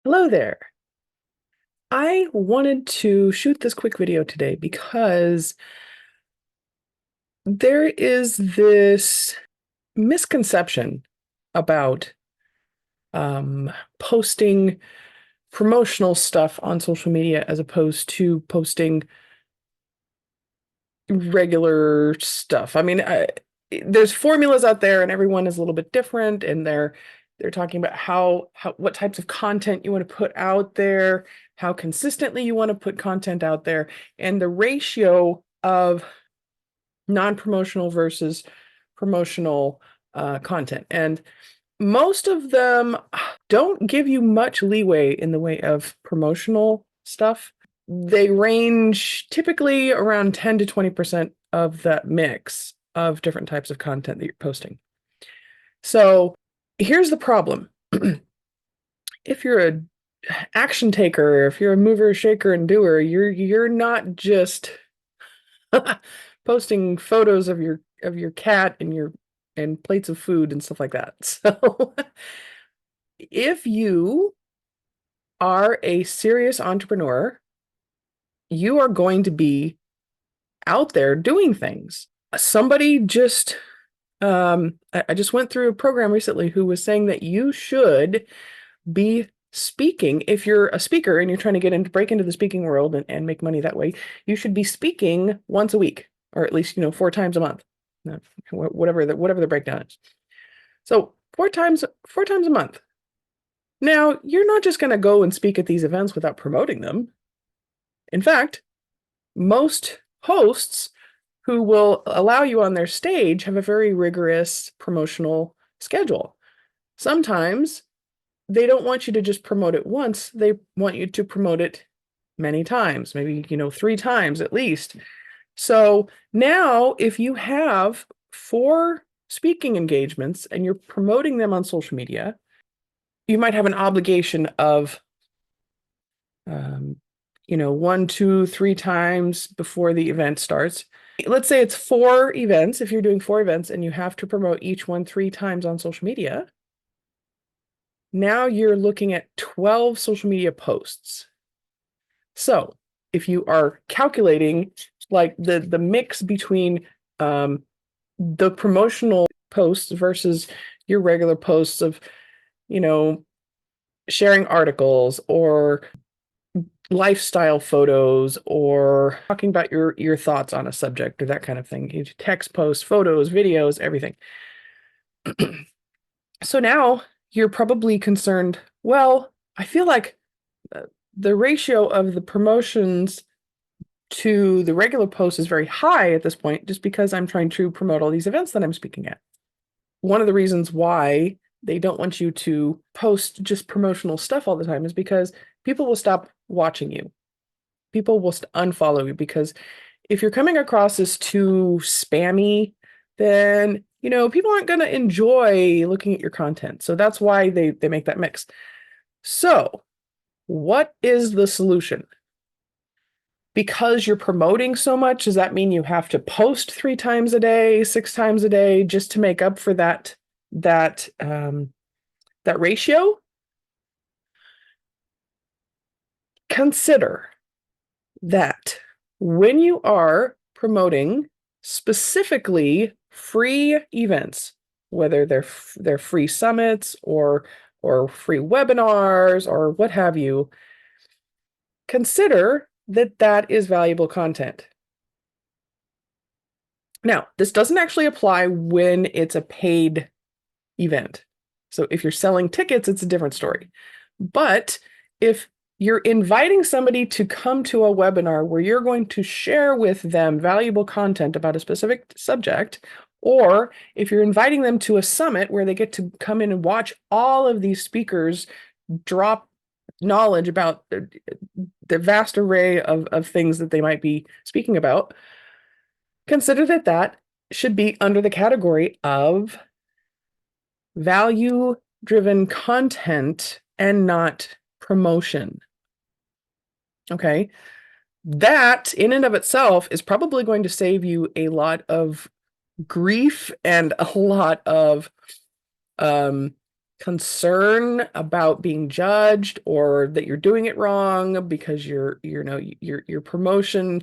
Hello there. I wanted to shoot this quick video today because there is this misconception about um, posting promotional stuff on social media as opposed to posting regular stuff. There's formulas out there, and everyone is a little bit different, and they're talking about how what types of content you want to put out there, how consistently you want to put content out there, and the ratio of non-promotional versus promotional content. And most of them don't give you much leeway in the way of promotional stuff. They range typically around 10 to 20% of that mix of different types of content that you're posting. So here's the problem. If you're a action taker, if you're a mover, shaker, and doer, you're not just posting photos of your cat and plates of food and stuff like that. So if you are a serious entrepreneur, you are going to be out there doing things. Somebody just I just went through a program recently who was saying that you should be speaking. If you're a speaker and you're trying to break into the speaking world and make money that way, you should be speaking once a week, or at least, 4 times a month. Whatever the breakdown is. So four times a month. Now, you're not just going to go and speak at these events without promoting them. In fact, most hosts who will allow you on their stage have a very rigorous promotional schedule. Sometimes they don't want you to just promote it once, they want you to promote it many times, maybe, 3 times at least. So now, if you have 4 speaking engagements and you're promoting them on social media, you might have an obligation of, 1, 2, 3 times before the event starts. Let's say it's 4 events. If you're doing 4 events and you have to promote each one 3 times on social media, now you're looking at 12 social media posts. So if you are calculating like the mix between the promotional posts versus your regular posts of, sharing articles or lifestyle photos or talking about your thoughts on a subject or that kind of thing. You text posts, photos, videos, everything. So now you're probably concerned, well, I feel like the ratio of the promotions to the regular post is very high at this point, just because I'm trying to promote all these events that I'm speaking at. One of the reasons why they don't want you to post just promotional stuff all the time is because people will stop watching you. People will unfollow you because if you're coming across as too spammy, then people aren't going to enjoy looking at your content. So that's why they make that mix. So what is the solution? Because you're promoting so much, does that mean you have to post 3 times a day, 6 times a day, just to make up for that ratio? Consider that when you are promoting specifically free events, whether they're free summits or free webinars or what have you, consider that that is valuable content. Now, this doesn't actually apply when it's a paid event. So if you're selling tickets, it's a different story. But if you're inviting somebody to come to a webinar where you're going to share with them valuable content about a specific subject, or if you're inviting them to a summit where they get to come in and watch all of these speakers drop knowledge about the vast array of things that they might be speaking about, consider that that should be under the category of value-driven content and not promotion. Okay. That in and of itself is probably going to save you a lot of grief and a lot of concern about being judged or that you're doing it wrong because your promotion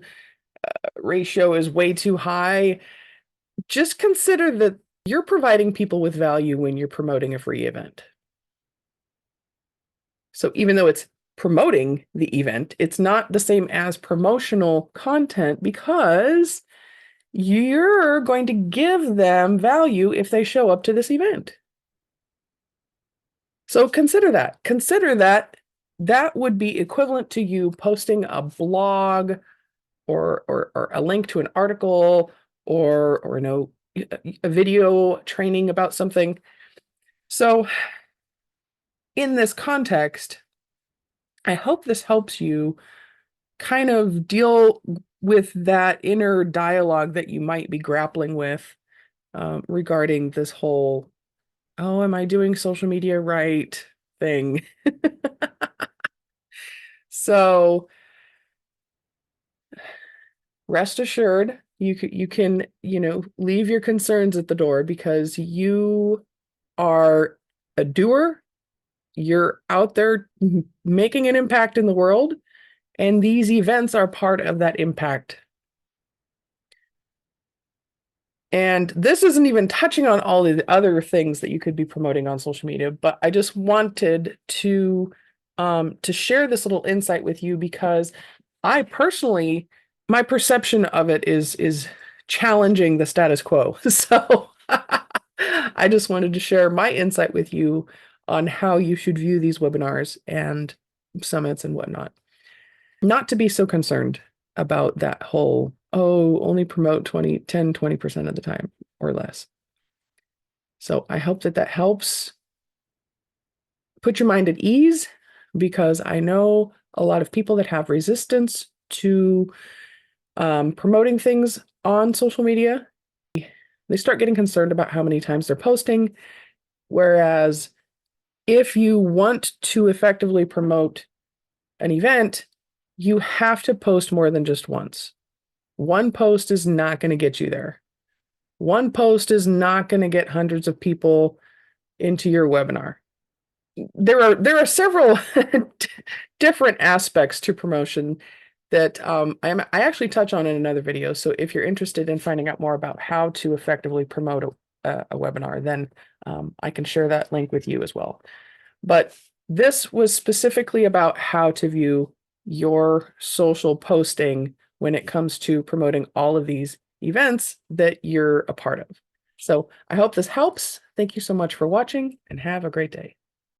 ratio is way too high, just consider that you're providing people with value when you're promoting a free event. So even though it's promoting the event, it's not the same as promotional content because you're going to give them value if they show up to this event. So consider that. Consider that that would be equivalent to you posting a blog or a link to an article or a video training about something. So in this context, I hope this helps you kind of deal with that inner dialogue that you might be grappling with regarding this whole, oh, am I doing social media right thing? So rest assured, you can leave your concerns at the door because you are a doer. You're out there making an impact in the world, and these events are part of that impact. And this isn't even touching on all the other things that you could be promoting on social media, but I just wanted to share this little insight with you because I personally, my perception of it is challenging the status quo. So I just wanted to share my insight with you on how you should view these webinars and summits and whatnot. Not to be so concerned about that whole, oh, only promote 20% of the time or less. So I hope that helps put your mind at ease because I know a lot of people that have resistance to promoting things on social media. They start getting concerned about how many times they're posting. Whereas if you want to effectively promote an event, you have to post more than just once. One post is not going to get you there. One post is not going to get hundreds of people into your webinar. There are several different aspects to promotion that I actually touch on in another video. So if you're interested in finding out more about how to effectively promote a webinar, then I can share that link with you as well. But this was specifically about how to view your social posting when it comes to promoting all of these events that you're a part of. So I hope this helps. Thank you so much for watching and have a great day.